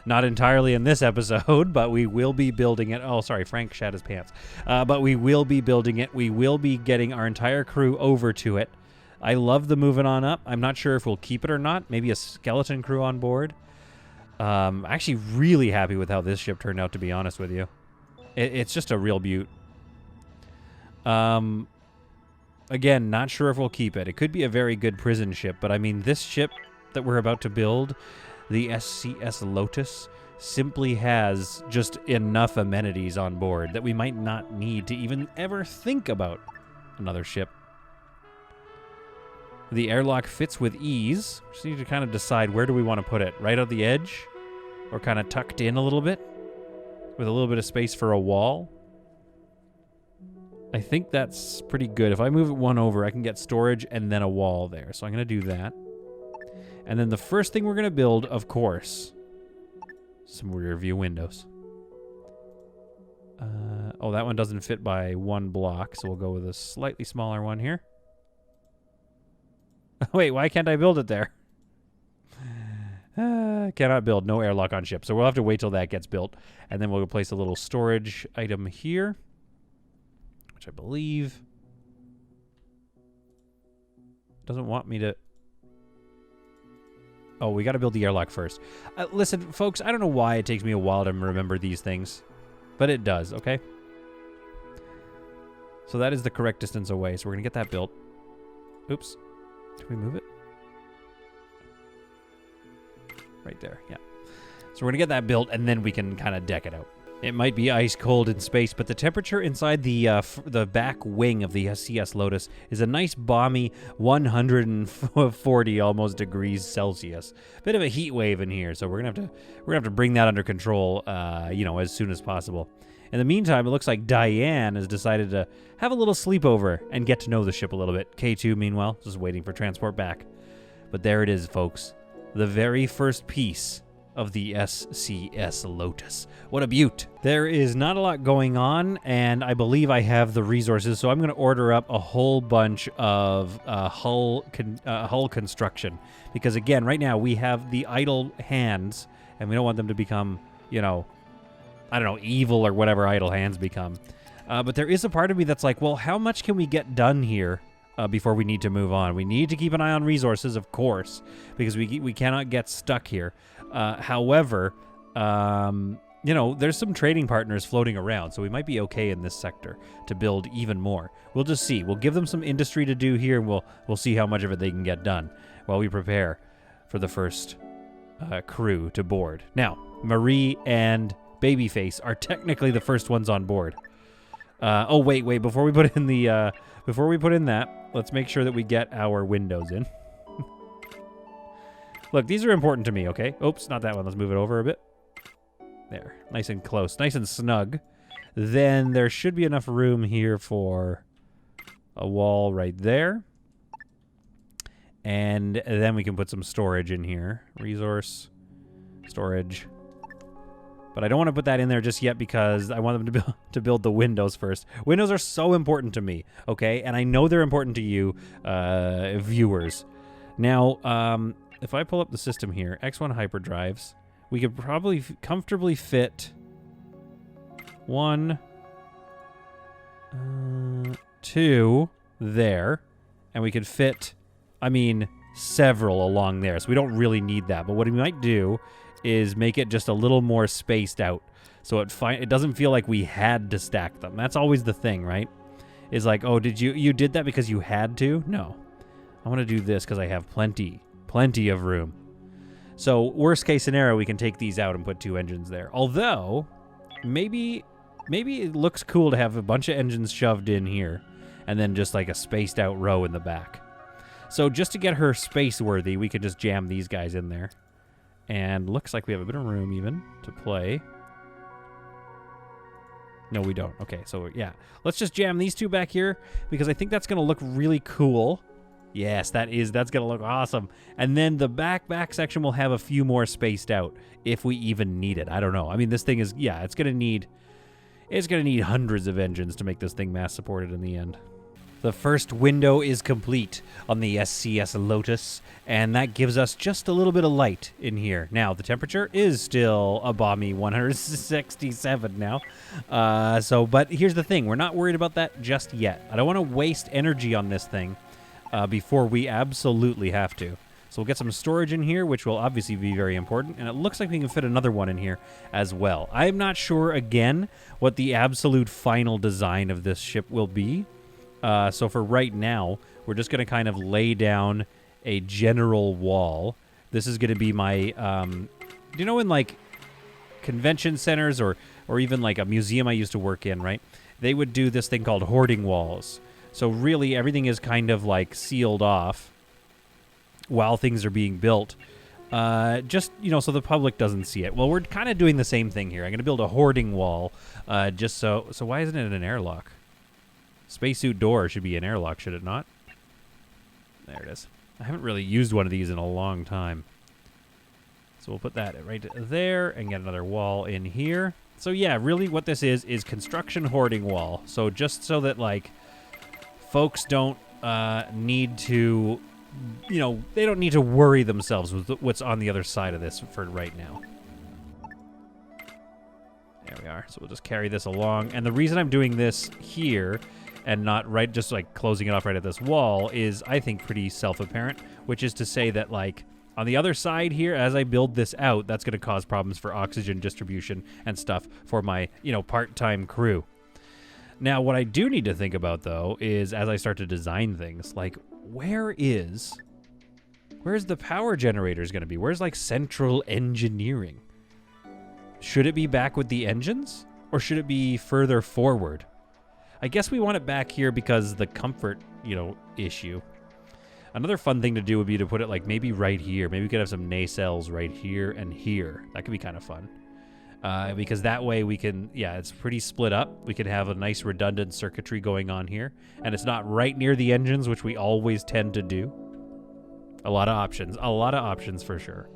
Speaker 1: Not entirely in this episode, but we will be building it. Oh, sorry, Frank shat his pants. But we will be building it. We will be getting our entire crew over to it. I love the moving on up. I'm not sure if we'll keep it or not. Maybe a skeleton crew on board. Actually really happy with how this ship turned out, to be honest with you. It's just a real beaut. Again, not sure if we'll keep it. It could be a very good prison ship, but I mean, this ship that we're about to build, the SCS Lotus, simply has just enough amenities on board that we might not need to even ever think about another ship. The airlock fits with ease. Just need to kind of decide, where do we want to put it? Right on the edge? Or kind of tucked in a little bit? With a little bit of space for a wall? I think that's pretty good. If I move it one over, I can get storage and then a wall there. So I'm going to do that. And then the first thing we're going to build, of course, some rear view windows. Oh, that one doesn't fit by one block, so we'll go with a slightly smaller one here. Wait, why can't I build it there? Cannot build. No airlock on ship. So we'll have to wait till that gets built. And then we'll place a little storage item here, which I believe doesn't want me to... Oh, we got to build the airlock first. Listen, folks, I don't know why it takes me a while to remember these things, but it does, okay? So that is the correct distance away, so we're going to get that built. Oops. Can we move it? Right there, yeah. So we're going to get that built, and then we can kind of deck it out. It might be ice cold in space, but the temperature inside the back wing of the CS Lotus is a nice balmy 140 almost degrees Celsius. Bit of a heat wave in here, so we're gonna have to bring that under control, you know, as soon as possible. In the meantime, it looks like Diane has decided to have a little sleepover and get to know the ship a little bit. K2, meanwhile, just waiting for transport back. But there it is, folks. The very first piece of the SCS Lotus. What a beaut. There is not a lot going on, and I believe I have the resources, so I'm going to order up a whole bunch of hull construction. Because, again, right now we have the idle hands, and we don't want them to become, you know, I don't know, evil or whatever idle hands become. But there is a part of me that's like, well, how much can we get done here before we need to move on? We need to keep an eye on resources, of course, because we cannot get stuck here. However, you know, there's some trading partners floating around, so we might be okay in this sector to build even more. We'll just see. We'll give them some industry to do here, and we'll see how much of it they can get done while we prepare for the first crew to board. Now, Marie and Babyface are technically the first ones on board. Oh, wait. Before we put in the before we put in that, let's make sure that we get our windows in. Look, these are important to me, okay? Oops, not that one. Let's move it over a bit. There. Nice and close. Nice and snug. Then there should be enough room here for a wall right there. And then we can put some storage in here. Resource, storage. But I don't want to put that in there just yet because I want them to build the windows first. Windows are so important to me, okay? And I know they're important to you, viewers. Now, if I pull up the system here, X1 hyperdrives, we could probably comfortably fit 1, 2 there. And we could fit, I mean, several along there. So we don't really need that. But what we might do is make it just a little more spaced out, so it doesn't feel like we had to stack them. That's always the thing, right? Is like, oh, did you did that because you had to? No, I want to do this because I have plenty of room. So worst case scenario, we can take these out and put 2 engines there. Although, maybe it looks cool to have a bunch of engines shoved in here, and then just like a spaced out row in the back. So just to get her space worthy, we could just jam these guys in there. And looks like we have a bit of room even to play. No, we don't. Okay, so yeah. Let's just jam these 2 back here because I think that's going to look really cool. Yes, that's going to look awesome. And then the back section will have a few more spaced out if we even need it. I don't know. I mean, this thing is, yeah, it's going to need hundreds of engines to make this thing mass supported in the end. The first window is complete on the SCS Lotus, and that gives us just a little bit of light in here. Now, the temperature is still a balmy 167 now. But here's the thing. We're not worried about that just yet. I don't want to waste energy on this thing before we absolutely have to. So we'll get some storage in here, which will obviously be very important, and it looks like we can fit another one in here as well. I'm not sure, again, what the absolute final design of this ship will be. So for right now, we're just going to kind of lay down a general wall. This is going to be my, do you know in like convention centers or even like a museum I used to work in, right? They would do this thing called hoarding walls. So really everything is kind of like sealed off while things are being built. Just, so the public doesn't see it. Well, we're kind of doing the same thing here. I'm going to build a hoarding wall, just so why isn't it an airlock? Spacesuit door should be an airlock, should it not? There it is. I haven't really used one of these in a long time. So we'll put that right there and get another wall in here. So yeah, really what this is construction hoarding wall. So just so that, like, folks don't need to, they don't need to worry themselves with what's on the other side of this for right now. There we are. So we'll just carry this along. And the reason I'm doing this here and not just like closing it off right at this wall is, I think, pretty self-apparent, which is to say that, like, on the other side here, as I build this out, that's going to cause problems for oxygen distribution and stuff for my, part-time crew. Now, what I do need to think about, though, is as I start to design things, like, where's the power generators going to be? Where's, like, central engineering? Should it be back with the engines? Or should it be further forward? I guess we want it back here because the comfort, issue. Another fun thing to do would be to put it, like, maybe right here. Maybe we could have some nacelles right here and here. That could be kind of fun. Because that way we can, it's pretty split up. We can have a nice redundant circuitry going on here. And it's not right near the engines, which we always tend to do. A lot of options for sure.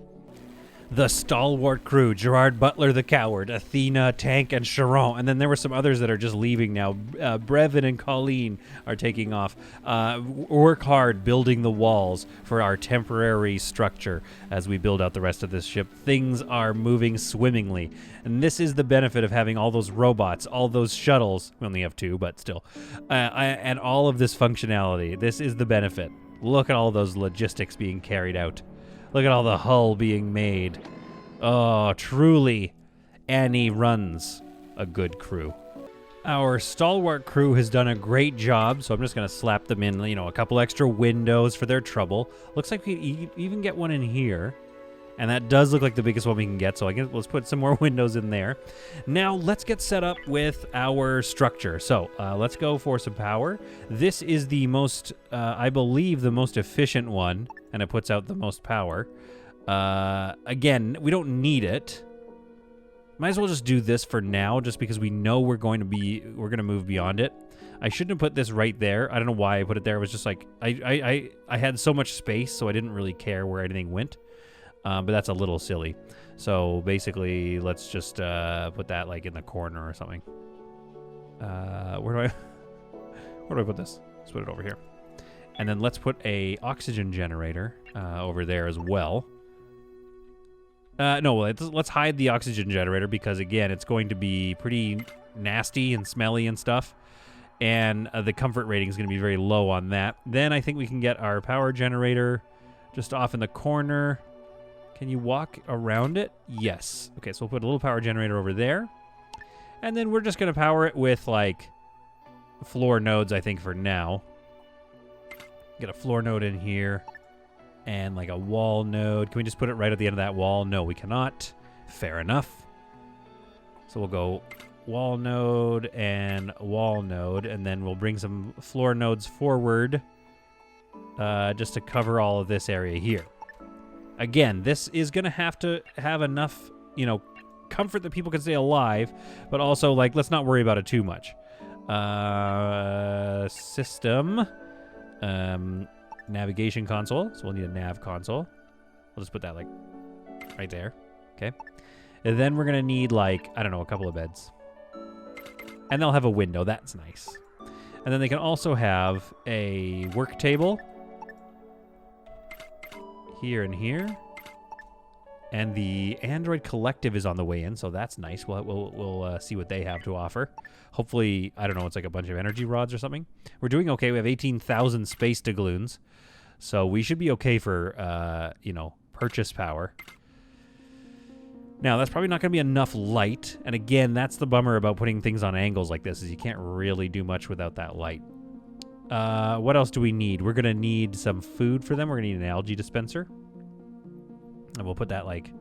Speaker 1: The stalwart crew, Gerard Butler the Coward, Athena, Tank, and Charon. And then there were some others that are just leaving now. Brevin and Colleen are taking off. Work hard building the walls for our temporary structure as we build out the rest of this ship. Things are moving swimmingly. And this is the benefit of having all those robots, all those shuttles. We only have 2, but still. And all of this functionality. This is the benefit. Look at all those logistics being carried out. Look at all the hull being made. Oh, truly, Annie runs a good crew. Our stalwart crew has done a great job, so I'm just going to slap them in, a couple extra windows for their trouble. Looks like we can even get one in here. And that does look like the biggest one we can get, so I guess let's put some more windows in there. Now, let's get set up with our structure. So, let's go for some power. This is the most, I believe, the most efficient one, and it puts out the most power. Again, we don't need it, Might as well just do this for now, just because we know we're going to move beyond it. I shouldn't have put this right there. I don't know why I put it there. It was just like I had so much space, so I didn't really care where anything went. But that's a little silly. So basically, let's just put that like in the corner or something. Where do I put this? Let's put it over here. And then let's put a oxygen generator over there as well. No, let's hide the oxygen generator because, again, it's going to be pretty nasty and smelly and stuff. And the comfort rating is going to be very low on that. Then I think we can get our power generator just off in the corner. Can you walk around it? Yes. Okay, so we'll put a little power generator over there. And then we're just going to power it with, like, floor nodes, I think, for now. Get a floor node in here. And like a wall node. Can we just put it right at the end of that wall? No, we cannot. Fair enough. So we'll go wall node, and then we'll bring some floor nodes forward just to cover all of this area here. Again, this is going to have enough, comfort that people can stay alive, but also, like, let's not worry about it too much. System. Navigation console, so we'll need a nav console. We'll just put that, like, right there. Okay. And then we're going to need, like, I don't know, a couple of beds. And they'll have a window. That's nice. And then they can also have a work table. Here and here. And the Android Collective is on the way in, so that's nice. We'll see what they have to offer. Hopefully, I don't know, it's like a bunch of energy rods or something. We're doing okay. We have 18,000 space doubloons. So we should be okay for, purchase power. Now, that's probably not going to be enough light. And again, that's the bummer about putting things on angles like this, is you can't really do much without that light. What else do we need? We're going to need some food for them. We're going to need an algae dispenser. And we'll put that, like,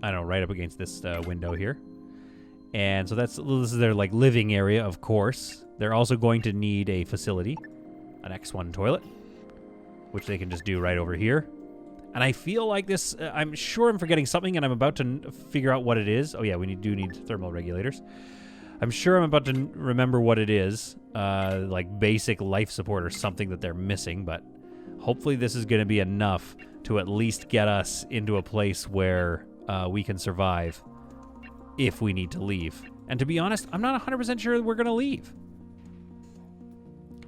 Speaker 1: I don't know, right up against this window here. And so this is their, like, living area, of course. They're also going to need a facility, an X1 toilet, which they can just do right over here. And I feel like this, I'm sure I'm forgetting something, and I'm about to figure out what it is. Oh, yeah, we do need thermal regulators. I'm sure I'm about to remember what it is, like basic life support or something that they're missing, but hopefully this is going to be enough to at least get us into a place where we can survive if we need to leave. And to be honest, I'm not 100% sure we're going to leave.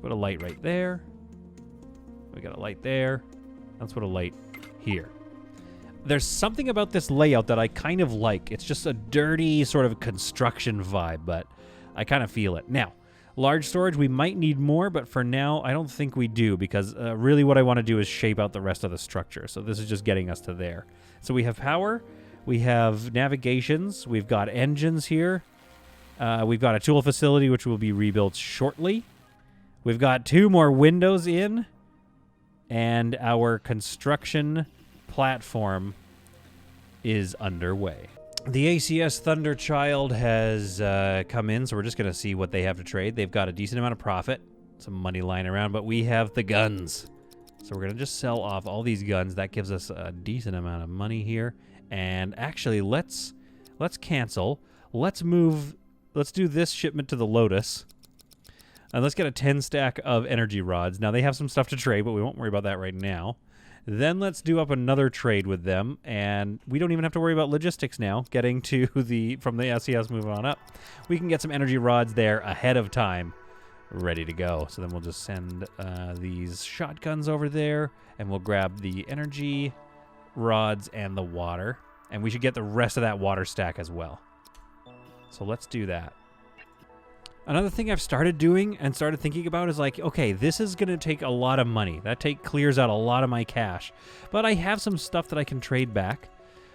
Speaker 1: Put a light right there. We got a light there. Let's put a light here. There's something about this layout that I kind of like. It's just a dirty sort of construction vibe, but I kind of feel it. Now, large storage, we might need more, but for now, I don't think we do, because really what I want to do is shape out the rest of the structure. So this is just getting us to there. So we have power, we have navigations, we've got engines here, we've got a tool facility, which will be rebuilt shortly. We've got 2 more windows in, and our construction platform is underway. The ACS Thunderchild has come in, so we're just going to see what they have to trade. They've got a decent amount of profit, some money lying around, but we have the guns. So we're going to just sell off all these guns. That gives us a decent amount of money here. And actually, let's cancel. Let's do this shipment to the Lotus. And let's get a 10 stack of energy rods. Now, they have some stuff to trade, but we won't worry about that right now. Then let's do up another trade with them, and we don't even have to worry about logistics now, getting to from the SES moving on up. We can get some energy rods there ahead of time, ready to go. So then we'll just send these shotguns over there, and we'll grab the energy rods and the water, and we should get the rest of that water stack as well. So let's do that. Another thing I've started doing and started thinking about is like, okay, this is going to take a lot of money. That clears out a lot of my cash. But I have some stuff that I can trade back.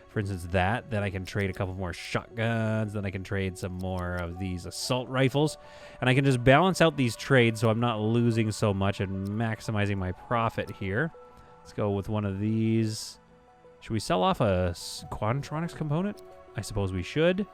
Speaker 1: For instance, that. Then I can trade a couple more shotguns. Then I can trade some more of these assault rifles. And I can just balance out these trades so I'm not losing so much and maximizing my profit here. Let's go with one of these. Should we sell off a Quantronics component? I suppose we should.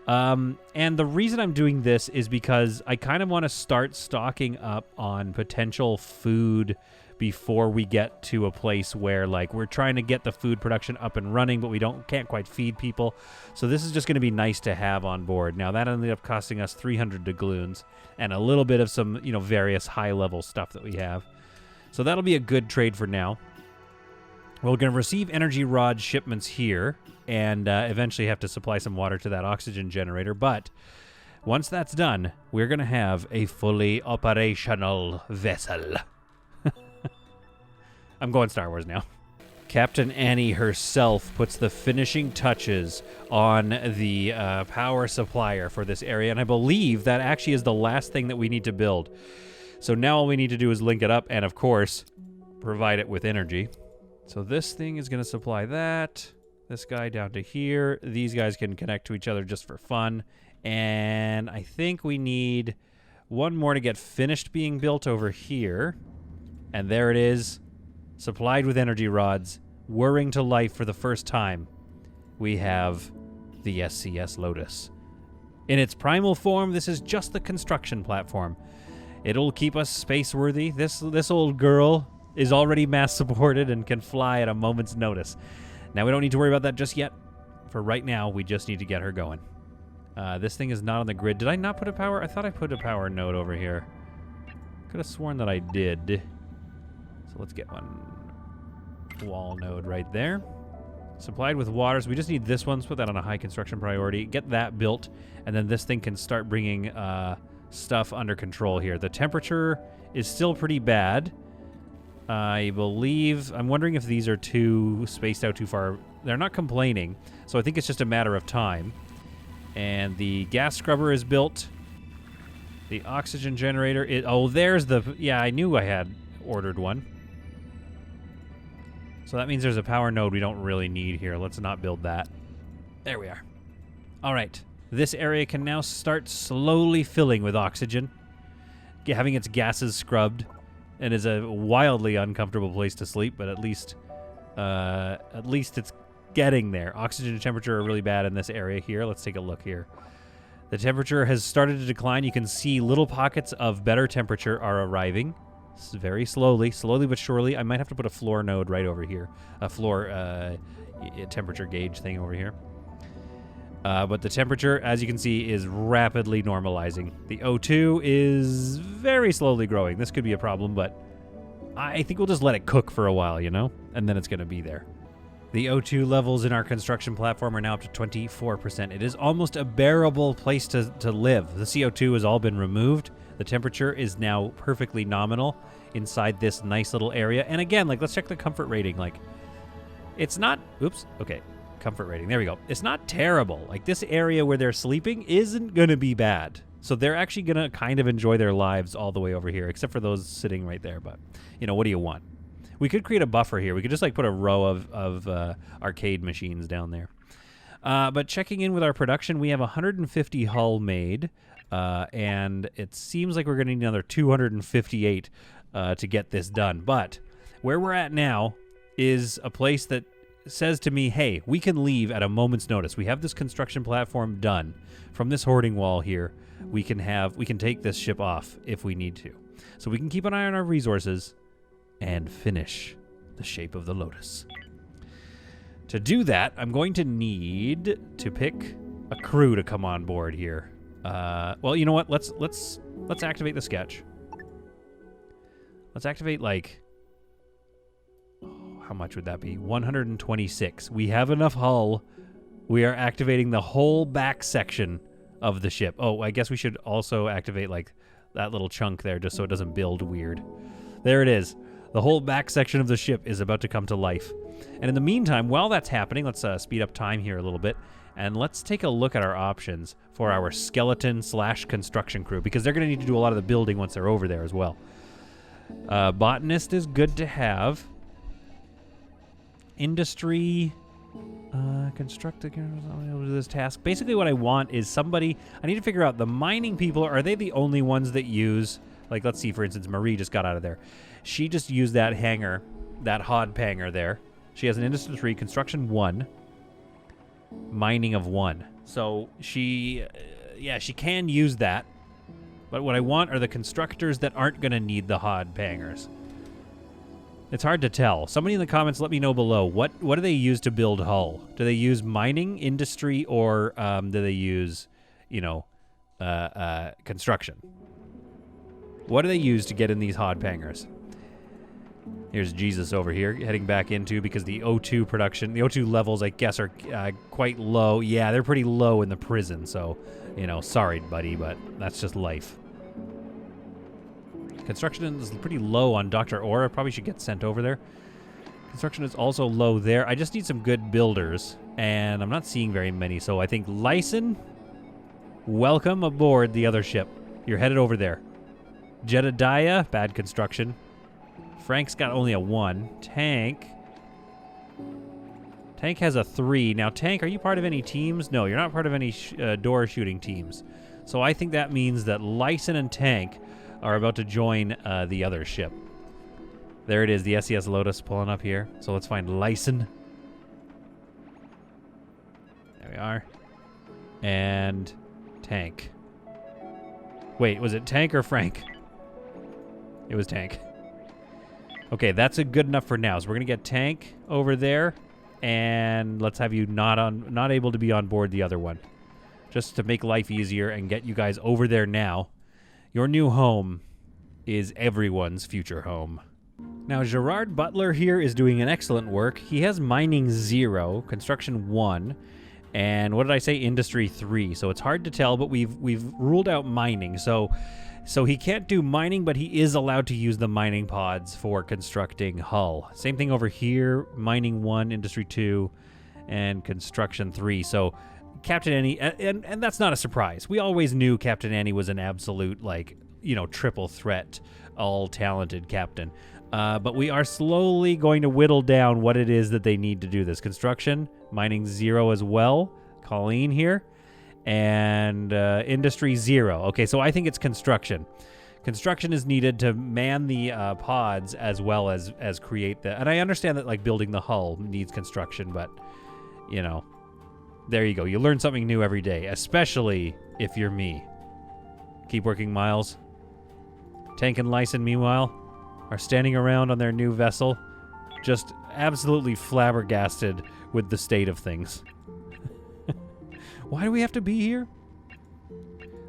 Speaker 1: And the reason I'm doing this is because I kind of want to start stocking up on potential food before we get to a place where, like, we're trying to get the food production up and running, but we can't quite feed people. So this is just going to be nice to have on board. Now, that ended up costing us 300 doubloons and a little bit of some, various high-level stuff that we have. So that'll be a good trade for now. We're going to receive energy rod shipments here and eventually have to supply some water to that oxygen generator. But once that's done, we're going to have a fully operational vessel. I'm going Star Wars now. Captain Annie herself puts the finishing touches on the power supplier for this area, and I believe that actually is the last thing that we need to build. So now all we need to do is link it up and, of course, provide it with energy. So this thing is going to supply that. This guy down to here. These guys can connect to each other just for fun. And I think we need one more to get finished being built over here. And there it is. Supplied with energy rods. Whirring to life for the first time. We have the SCS Lotus. In its primal form, this is just the construction platform. It'll keep us space-worthy. This old girl is already mass-supported and can fly at a moment's notice. Now, we don't need to worry about that just yet. For right now, we just need to get her going. This thing is not on the grid. Did I not put a power? I thought I put a power node over here. Could have sworn that I did. So let's get one wall node right there. Supplied with water, so we just need this one. Let's put that on a high construction priority. Get that built, and then this thing can start bringing stuff under control here. The temperature is still pretty bad. I believe, I'm wondering if these are too spaced out too far. They're not complaining, so I think it's just a matter of time. And the gas scrubber is built. The oxygen generator is, there's the, yeah, I knew I had ordered one. So that means there's a power node we don't really need here. Let's not build that. There we are. All right. This area can now start slowly filling with oxygen, having its gases scrubbed. And is a wildly uncomfortable place to sleep, but at least it's getting there. Oxygen and temperature are really bad in this area here. Let's take a look here. The temperature has started to decline. You can see little pockets of better temperature are arriving. Very slowly but surely. I might have to put a floor node right over here. A floor temperature gauge thing over here. But the temperature, as you can see, is rapidly normalizing. The O2 is very slowly growing. This could be a problem, but I think we'll just let it cook for a while, and then it's going to be there. The O2 levels in our construction platform are now up to 24%. It is almost a bearable place to live. The CO2 has all been removed. The temperature is now perfectly nominal inside this nice little area. And again, let's check the comfort rating. It's not... Oops. Okay. Comfort rating. There we go. It's not terrible. This area where they're sleeping isn't going to be bad. So they're actually going to kind of enjoy their lives all the way over here, except for those sitting right there. But, what do you want? We could create a buffer here. We could just put a row of arcade machines down there. But checking in with our production, we have 150 hull made, and it seems like we're going to need another 258 to get this done. But where we're at now is a place that says to me, hey, we can leave at a moment's notice. We have this construction platform done. From this hoarding wall here, we can take this ship off if we need to. So we can keep an eye on our resources and finish the shape of the Lotus. To do that, I'm going to need to pick a crew to come on board here. Well, you know what? Let's activate the sketch. Let's activate how much would that be? 126. We have enough hull. We are activating the whole back section of the ship. Oh, I guess we should also activate that little chunk there just so it doesn't build weird. There it is. The whole back section of the ship is about to come to life. And in the meantime, while that's happening, let's speed up time here a little bit. And let's take a look at our options for our skeleton/construction crew, because they're going to need to do a lot of the building once they're over there as well. Botanist is good to have. Industry, construct this task. Basically what I want is somebody, I need to figure out the mining people, are they the only ones that use, let's see, for instance, Marie just got out of there. She just used that hanger, that hod panger there. She has an industry 3, construction 1, mining of 1. So she can use that. But what I want are the constructors that aren't going to need the hod pangers. It's hard to tell. Somebody in the comments let me know below. What do they use to build hull? Do they use mining, industry, or do they use, you know, construction? What do they use to get in these hod pangers? Here's Jesus over here, heading back into, because the O2 production, the O2 levels, I guess, are quite low. Yeah, they're pretty low in the prison, so, you know, sorry, buddy, but that's just life. Construction is pretty low on Dr. Aura. Probably should get sent over there. Construction is also low there. I just need some good builders, and I'm not seeing very many, so I think Lyson, welcome aboard the other ship. You're headed over there. Jedediah, bad construction. Frank's got only a 1. Tank has a 3. Now, Tank, are you part of any teams? No, you're not part of any door shooting teams. So I think that means that Lyson and Tank are about to join the other ship. There it is, the SES Lotus pulling up here. So let's find Lyson. There we are. And Tank. Wait, was it Tank or Frank? It was Tank. Okay, that's a good enough for now. So we're gonna get Tank over there, and let's have you not able to be on board the other one, just to make life easier and get you guys over there now. Your new home is everyone's future home. Now, Gerard Butler here is doing an excellent work. He has mining 0, construction 1, and what did I say? Industry 3. So it's hard to tell, but we've ruled out mining. So he can't do mining, but he is allowed to use the mining pods for constructing hull. Same thing over here, mining 1, industry 2, and construction 3. So Captain Annie, and that's not a surprise. We always knew Captain Annie was an absolute, like, you know, triple threat, all-talented captain. But we are slowly going to whittle down what it is that they need to do this. Construction, mining 0 as well. Colleen here. And industry 0. Okay, so I think it's construction. Construction is needed to man the pods as well as create the... And I understand that, like, building the hull needs construction, but, you know, there you go. You learn something new every day, especially if you're me. Keep working, Miles. Tank and Lyson, meanwhile, are standing around on their new vessel, just absolutely flabbergasted with the state of things. Why do we have to be here?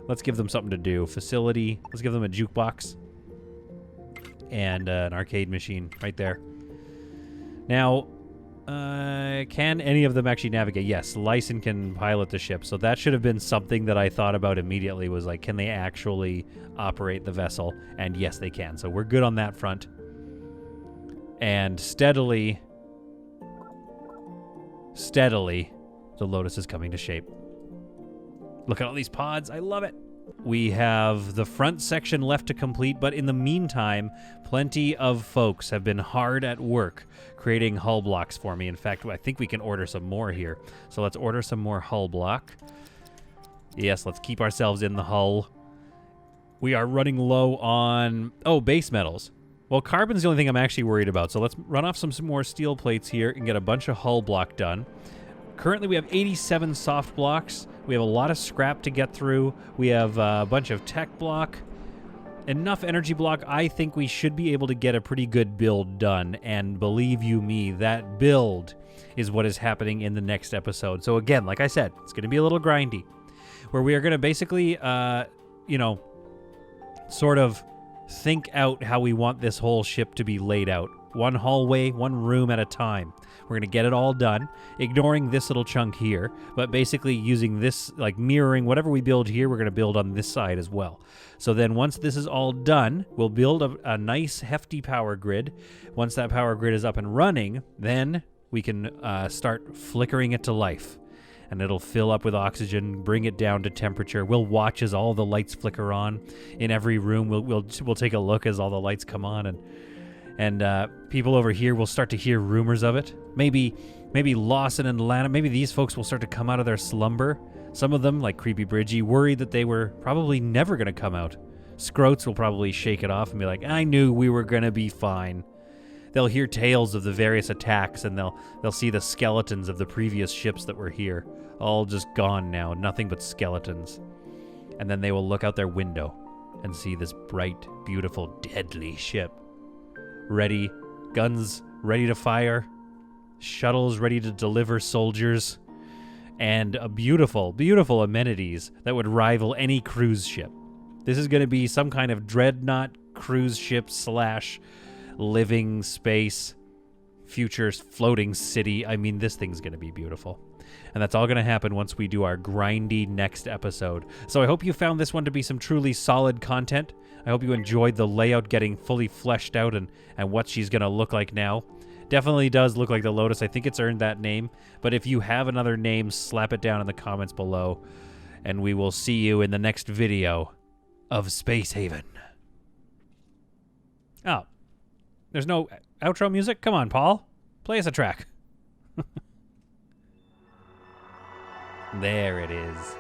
Speaker 1: Let's give them something to do. Facility. Let's give them a jukebox. And an arcade machine right there. Now, can any of them actually navigate? Yes, Lyson can pilot the ship. So that should have been something that I thought about immediately, was like, can they actually operate the vessel? And yes, they can. So we're good on that front. And steadily, the Lotus is coming to shape. Look at all these pods. I love it. We have the front section left to complete, but in the meantime, plenty of folks have been hard at work creating hull blocks for me. In fact, I think we can order some more here. So let's order some more hull block. Yes, let's keep ourselves in the hull. We are running low on... Oh, base metals. Well, carbon's the only thing I'm actually worried about. So let's run off some more steel plates here and get a bunch of hull block done. Currently, we have 87 soft blocks. We have a lot of scrap to get through. We have a bunch of tech block. Enough energy block. I think we should be able to get a pretty good build done. And believe you me, that build is what is happening in the next episode. So again, like I said, it's going to be a little grindy, where we are going to basically, you know, sort of think out how we want this whole ship to be laid out. One hallway, one room at a time. We're going to get it all done, ignoring this little chunk here, but basically using this, like mirroring whatever we build here, we're going to build on this side as well. So then once this is all done, we'll build a nice hefty power grid. Once that power grid is up and running, then we can start flickering it to life. And it'll fill up with oxygen, bring it down to temperature. We'll watch as all the lights flicker on in every room. We'll take a look as all the lights come on, and people over here will start to hear rumors of it. Maybe Lawson and Lana, maybe these folks will start to come out of their slumber. Some of them, like Creepy Bridgie, worried that they were probably never going to come out. Scroats will probably shake it off and be like, I knew we were going to be fine. They'll hear tales of the various attacks, and they'll see the skeletons of the previous ships that were here. All just gone now, nothing but skeletons. And then they will look out their window and see this bright, beautiful, deadly ship ready guns ready to fire, shuttles ready to deliver soldiers, and a beautiful, beautiful amenities that would rival any cruise ship. This is going to be some kind of dreadnought cruise ship / living space future floating city. I mean, this thing's going to be beautiful. And that's all going to happen once we do our grindy next episode. So I hope you found this one to be some truly solid content. I hope you enjoyed the layout getting fully fleshed out and what she's going to look like now. Definitely does look like the Lotus. I think it's earned that name. But if you have another name, slap it down in the comments below. And we will see you in the next video of Space Haven. Oh, there's no outro music? Come on, Paul. Play us a track. There it is.